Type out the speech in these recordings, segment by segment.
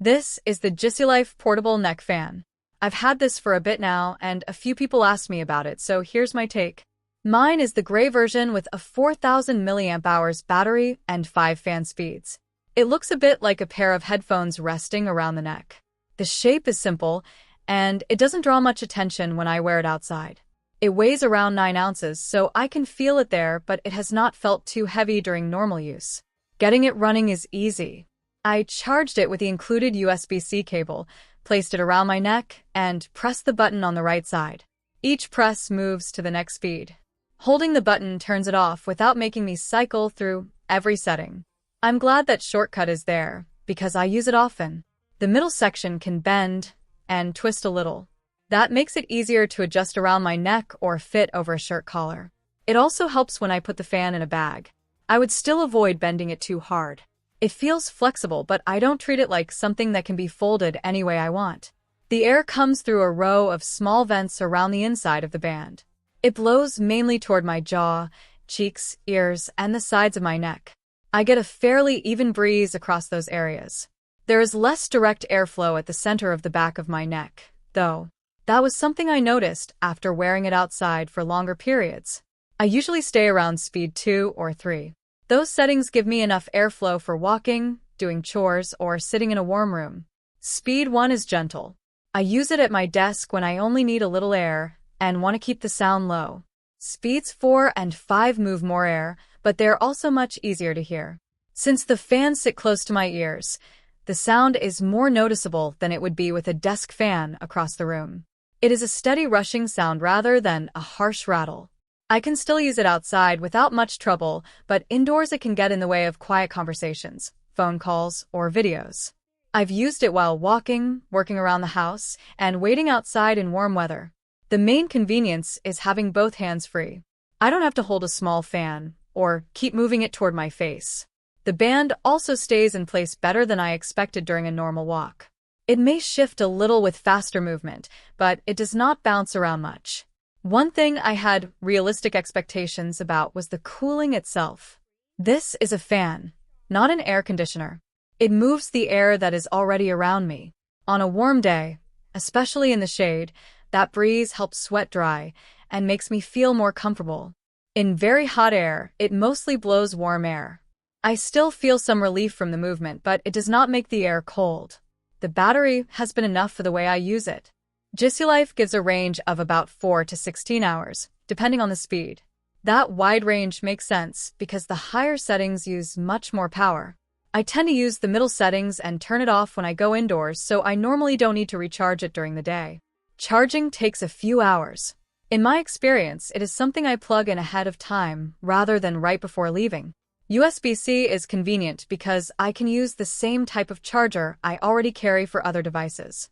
This is the JISULIFE portable neck fan. I've had this for a bit now, and a few people asked me about it, so here's my take. Mine is the gray version with a 4000 mAh battery and 5 fan speeds. It looks a bit like a pair of headphones resting around the neck. The shape is simple, and it doesn't draw much attention when I wear it outside. It weighs around 9 ounces, so I can feel it there, but it has not felt too heavy during normal use. Getting it running is easy. I charged it with the included USB-C cable, placed it around my neck, and pressed the button on the right side. Each press moves to the next speed. Holding the button turns it off without making me cycle through every setting. I'm glad that shortcut is there, because I use it often. The middle section can bend and twist a little. That makes it easier to adjust around my neck or fit over a shirt collar. It also helps when I put the fan in a bag. I would still avoid bending it too hard. It feels flexible, but I don't treat it like something that can be folded any way I want. The air comes through a row of small vents around the inside of the band. It blows mainly toward my jaw, cheeks, ears, and the sides of my neck. I get a fairly even breeze across those areas. There is less direct airflow at the center of the back of my neck, though. That was something I noticed after wearing it outside for longer periods. I usually stay around speed 2 or 3. Those settings give me enough airflow for walking, doing chores, or sitting in a warm room. Speed 1 is gentle. I use it at my desk when I only need a little air and want to keep the sound low. Speeds 4 and 5 move more air, but they're also much easier to hear. Since the fans sit close to my ears, the sound is more noticeable than it would be with a desk fan across the room. It is a steady rushing sound rather than a harsh rattle. I can still use it outside without much trouble, but indoors it can get in the way of quiet conversations, phone calls, or videos. I've used it while walking, working around the house, and waiting outside in warm weather. The main convenience is having both hands free. I don't have to hold a small fan or keep moving it toward my face. The band also stays in place better than I expected during a normal walk. It may shift a little with faster movement, but it does not bounce around much. One thing I had realistic expectations about was the cooling itself. This is a fan, not an air conditioner. It moves the air that is already around me. On a warm day, especially in the shade, that breeze helps sweat dry and makes me feel more comfortable. In very hot air, it mostly blows warm air. I still feel some relief from the movement, but it does not make the air cold. The battery has been enough for the way I use it. JISULIFE gives a range of about 4 to 16 hours, depending on the speed. That wide range makes sense because the higher settings use much more power. I tend to use the middle settings and turn it off when I go indoors, so I normally don't need to recharge it during the day. Charging takes a few hours. In my experience, it is something I plug in ahead of time rather than right before leaving. USB-C is convenient because I can use the same type of charger I already carry for other devices.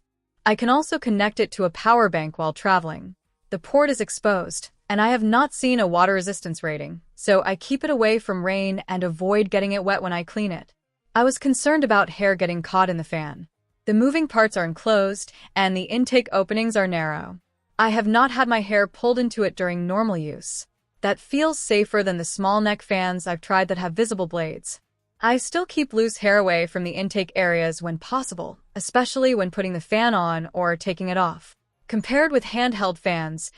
I can also connect it to a power bank while traveling. The port is exposed, and I have not seen a water resistance rating, so I keep it away from rain and avoid getting it wet when I clean it. I was concerned about hair getting caught in the fan. The moving parts are enclosed, and the intake openings are narrow. I have not had my hair pulled into it during normal use. That feels safer than the small neck fans I've tried that have visible blades. I still keep loose hair away from the intake areas when possible, especially when putting the fan on or taking it off. Compared with handheld fans,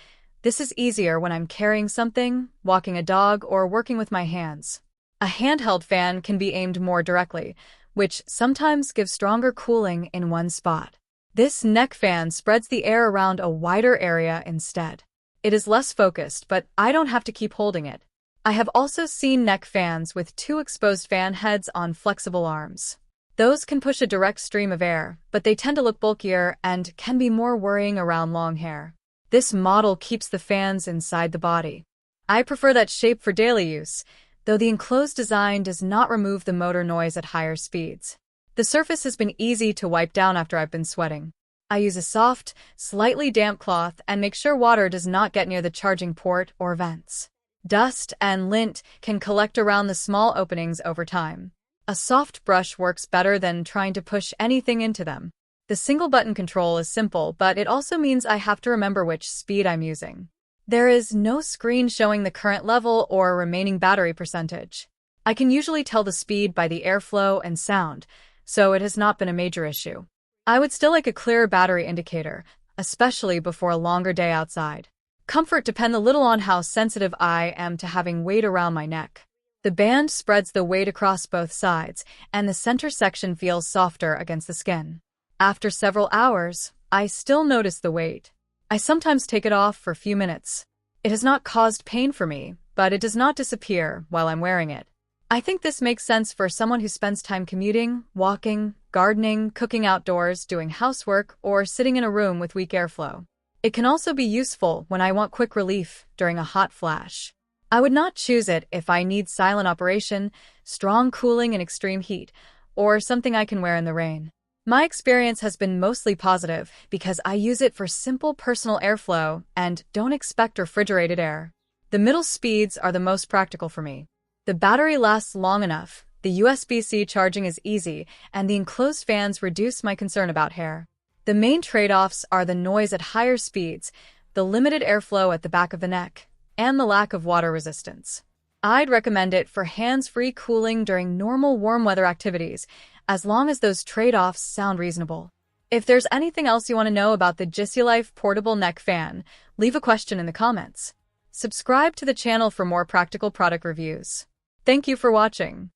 this is easier when I'm carrying something, walking a dog, or working with my hands. A handheld fan can be aimed more directly, which sometimes gives stronger cooling in one spot. This neck fan spreads the air around a wider area instead. It is less focused, but I don't have to keep holding it. I have also seen neck fans with 2 exposed fan heads on flexible arms. Those can push a direct stream of air, but they tend to look bulkier and can be more worrying around long hair. This model keeps the fans inside the body. I prefer that shape for daily use, though the enclosed design does not remove the motor noise at higher speeds. The surface has been easy to wipe down after I've been sweating. I use a soft, slightly damp cloth and make sure water does not get near the charging port or vents. Dust and lint can collect around the small openings over time. A soft brush works better than trying to push anything into them. The single button control is simple, but it also means I have to remember which speed I'm using. There is no screen showing the current level or remaining battery percentage. I can usually tell the speed by the airflow and sound, so it has not been a major issue. I would still like a clearer battery indicator, especially before a longer day outside. Comfort depends a little on how sensitive I am to having weight around my neck. The band spreads the weight across both sides, and the center section feels softer against the skin. After several hours, I still notice the weight. I sometimes take it off for a few minutes. It has not caused pain for me, but it does not disappear while I'm wearing it. I think this makes sense for someone who spends time commuting, walking, gardening, cooking outdoors, doing housework, or sitting in a room with weak airflow. It can also be useful when I want quick relief during a hot flash. I would not choose it if I need silent operation, strong cooling in extreme heat, or something I can wear in the rain. My experience has been mostly positive because I use it for simple personal airflow and don't expect refrigerated air. The middle speeds are the most practical for me. The battery lasts long enough, the USB-C charging is easy, and the enclosed fans reduce my concern about hair. The main trade-offs are the noise at higher speeds, the limited airflow at the back of the neck, and the lack of water resistance. I'd recommend it for hands-free cooling during normal warm weather activities, as long as those trade-offs sound reasonable. If there's anything else you want to know about the JISULIFE portable neck fan, leave a question in the comments. Subscribe to the channel for more practical product reviews. Thank you for watching.